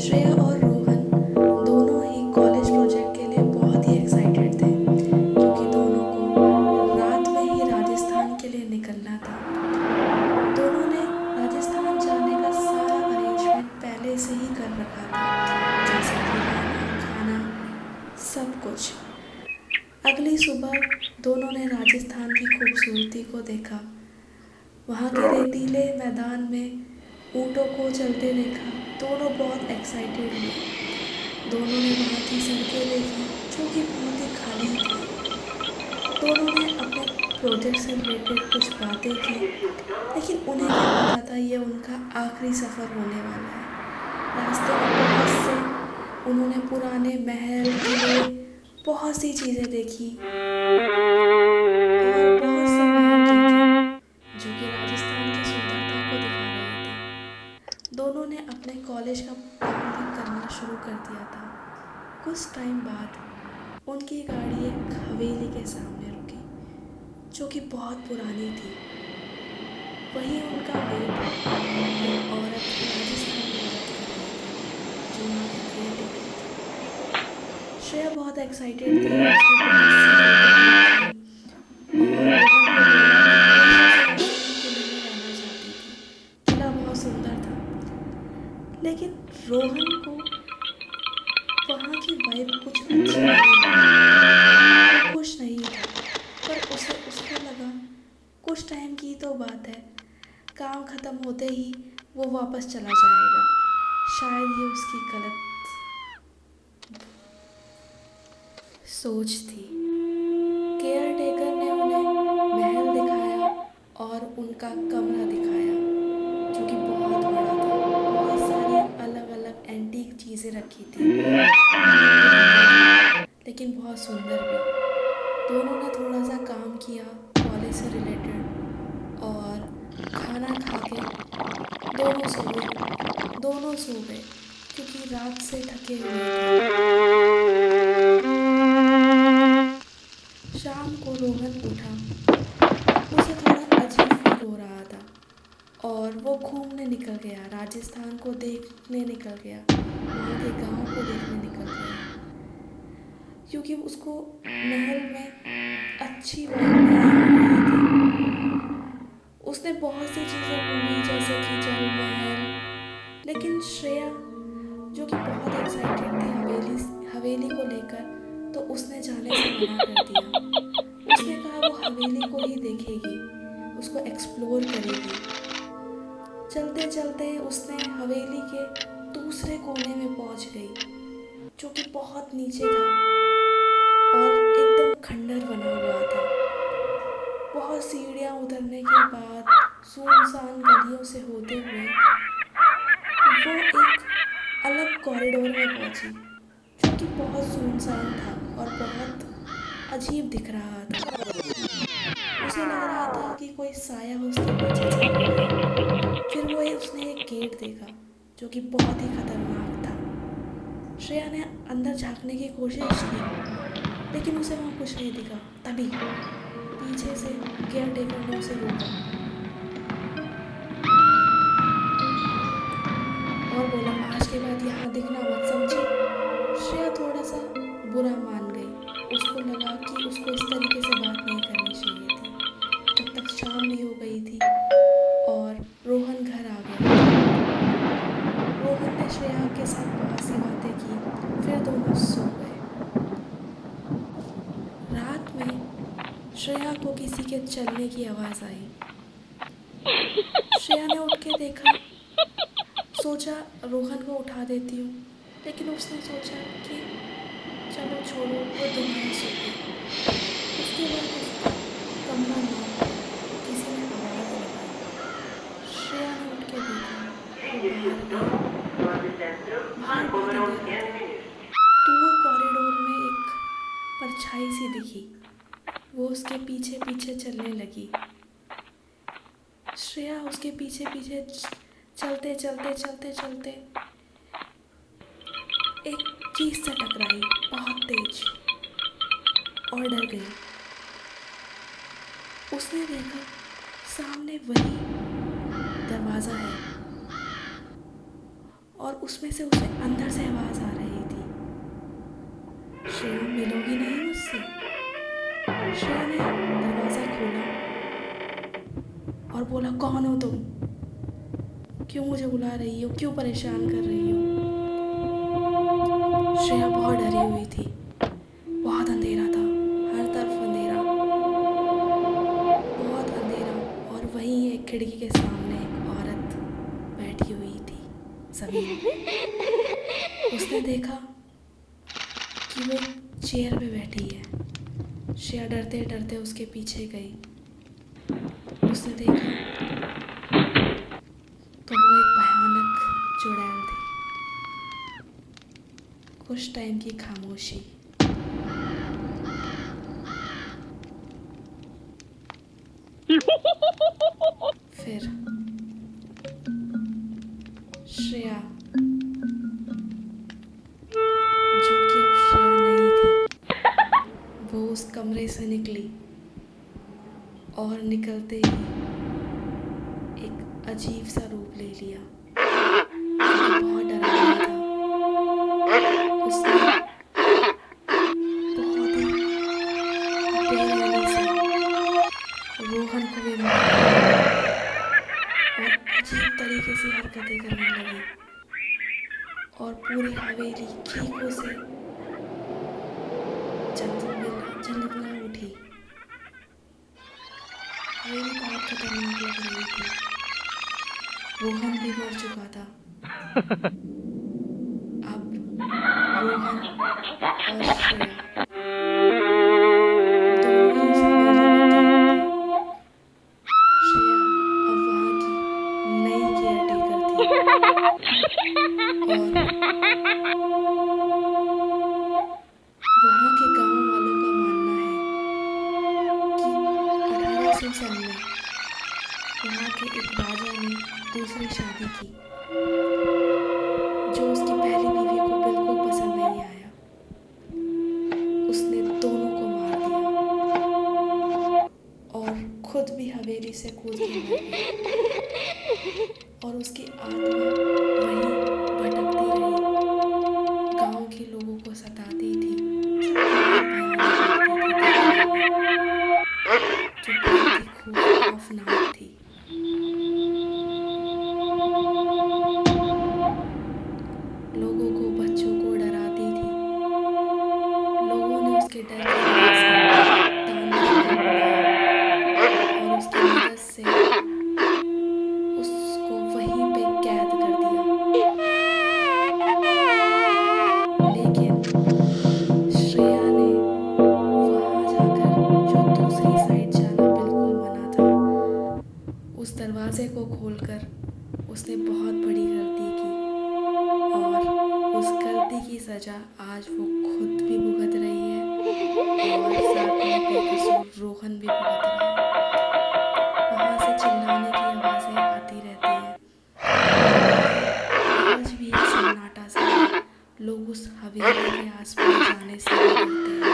श्रेया और रोहन दोनों ही college project के लिए बहुत ही एक्साइटेड थे क्योंकि दोनों को रात में ही राजस्थान के लिए निकलना था। दोनों ने राजस्थान जाने का सारा अरेंजमेंट पहले से ही कर रखा था, जैसे कि रहना, खाना, सब कुछ। अगली सुबह दोनों ने राजस्थान की खूबसूरती को देखा। वहाँ के रेतीले मैदान में ऊँटों को चलते देखा। दोनों बहुत एक्साइटेड हुए। दोनों ने वहाँ की सड़कें देखी जो कि बहुत ही खाली थी। दोनों ने अपने प्रोजेक्ट से रिलेटेड कुछ बातें की, लेकिन उन्हें क्या पता था ये उनका आखिरी सफ़र होने वाला है। रास्ते में बहुत से उन्होंने पुराने महल, किले, बहुत सी चीज़ें देखी और बहुत से महल देखे जो कि राजस्थान की सुंदरता को दिखा रहे थे। दोनों ने अपने कॉलेज का काम भी करना शुरू कर दिया था। कुछ टाइम बाद उनकी गाड़ी एक हवेली के सामने रुकी जो कि बहुत पुरानी थी। वहीं उनका वेट एक औरत राजस्थानी औरत कर रही थी जो वहाँ की केयर टेकर थी। श्रेया बहुत एक्साइटेड थी। उसने बहुत सी फ़ोटो क्लिक की और रोहन को बोला मैं हमेशा से ऐसे ही किले में रहना चाहती थी। किला बहुत सुंदर था, लेकिन रोहन को वहाँ की वाइब कुछ अच्छी नहीं लगी। वो खुश नहीं था, पर उसको लगा कुछ टाइम की तो बात है, काम ख़त्म होते ही वो वापस चला जाएगा। शायद ये उसकी गलत सोच थी। केयर टेकर ने उन्हें महल दिखाया और उनका कमरा दिखाया जो कि बहुत बड़ा था। बहुत सारी अलग अलग एंटीक चीज़ें रखी थी, बहुत पुरानी थी लेकिन बहुत सुंदर भी। दोनों ने थोड़ा सा काम किया कॉलेज से रिलेटेड और खाना खा के दोनों सो गए क्योंकि रात से थके हुए थे। शाम को रोहन उठा। उसे थोड़ा अजीब फील हो रहा था और वो घूमने निकल गया, राजस्थान को देखने निकल गया, वहाँ के गांव को देखने निकल गया क्योंकि उसको महल में अच्छी वाइब नहीं आ रही थी। उसने बहुत सी चीज़ें घूमी जैसे कि जल महल, लेकिन श्रेया जो कि बहुत एक्साइटेड थी हवेली को लेकर, तो उसने जाने से मना कर दिया। उसने कहा वो हवेली को ही देखेगी, उसको एक्सप्लोर करेगी। चलते चलते उसने हवेली के दूसरे कोने में पहुंच गई जो कि बहुत नीचे था और एकदम खंडर बना हुआ था। बहुत सीढ़ियाँ उतरने के बाद सुनसान गलियों से होते हुए वो एक अलग कॉरिडोर में पहुंची जो कि बहुत सुनसान था और बहुत अजीब दिख रहा था। उसे लग रहा था कि कोई साया उसके पीछे चल रहा है। फिर उसने एक गेट देखा जो कि बहुत ही खतरनाक था। श्रेया ने अंदर झांकने की कोशिश की, लेकिन उसे वहाँ कुछ नहीं दिखा। तभी पीछे से केयर टेकर ने उसे रोका और बोला आज के बाद यहाँ दिखना मत, समझी। श्रेया थोड़ा सा बुरा मान गई। उसको लगा कि उसको इस तरीके से बात नहीं करनी चाहिए थी। जब तक शाम भी हो गई थी और रोहन घर आ गया था। रोहन ने श्रेया के साथ बहुत सी बातें की, फिर दोनों सो गए। रात में श्रेया को किसी के चलने की आवाज़ आई। श्रेया ने उठ के देखा, सोचा रोहन को उठा देती हूँ, लेकिन उसने सोचा कि चलो छोड़ो, वो दोबारा सो गई। उसके बाद उसका कमरा नॉक हुआ, किसी ने आवाज़ लगाई। श्रेया ने उठ के देखा, वो बाहर गई। बाहर बहुत अंधेरा था। दूर कॉरिडोर में एक परछाई सी दिखी। वो उसके पीछे पीछे चलने लगी। श्रेया उसके पीछे पीछे चलते चलते चलते चलते एक चीज़ से टकराई बहुत तेज और डर गई। उसने देखा सामने वही दरवाज़ा है और उसमें से उसे अंदर से आवाज़ आ रही थी, श्रेया मिलोगी नहीं मुझसे। श्रेया ने दरवाज़ा खोला और बोला, कौन हो तुम, क्यों मुझे बुला रही हो, क्यों परेशान कर रही हो। श्रेया बहुत डरी हुई थी, बहुत अंधेरा था, हर तरफ अंधेरा, बहुत अंधेरा। और वहीं एक खिड़की के सामने एक औरत बैठी हुई थी जमीन पे। उसने देखा कि वो चेयर पे बैठी है। श्रेया डरते डरते उसके पीछे गई। उसने देखा तो वो एक भयानक चुड़ैल थी। कुछ टाइम की खामोशी। फिर श्रेया, जो कि अब श्रेया नहीं थी, वो उस कमरे से निकली और निकलते ही एक अजीब सा रूप ले लिया, जो कि बहुत डरावना था। उसने बहुत ही बेरहमी से रोहन को भी मार दिया और अजीब तरीके से हरकतें करने लगी और पूरी हवेली चीखों से झलमिला उठी। हवेली बहुत खतरनाक लग रही थी। रोहन भी मर चुका था। अब रोहन और श्रेया दोनों ही इस हवेली में कैद थे। श्रेया अब वहाँ की नई केयरटेकर थी और वहाँ के गांव वालों का मानना है कि 1800 में वहाँ के एक राजा ने दूसरी शादी की, जो उसकी पहली बीवी को बिल्कुल पसंद नहीं आया। उसने दोनों को मार दिया और खुद भी हवेली से कूद के मर गया और उसकी आत्मा वहीं भटकती रही, गांव के लोगों को सताती थी, जो बहुत भयानक लगती थी देखने में, जो बहुत ही खौफनाक थी। लोगों को, बच्चों को डराती थी। लोगों ने उसके डर की वजह से तांत्रिक को बुलाया और उसकी मदद से उसको वहीं पे कैद कर दिया। लेकिन श्रेया ने वहाँ जाकर, जो दूसरी साइड जाना बिल्कुल मना था, उस दरवाजे को खोलकर उसने बहुत बड़ी गलती की और उस गलती की सज़ा आज वो खुद भी भुगत रही है और साथ में बेकसूर रोहन भी भुगत रहा है। वहाँ से चिल्लाने की आवाज़ें आती रहती है। आज भी एक सन्नाटा सा है। लोग उस हवेली के आसपास जाने से भी डरते हैं।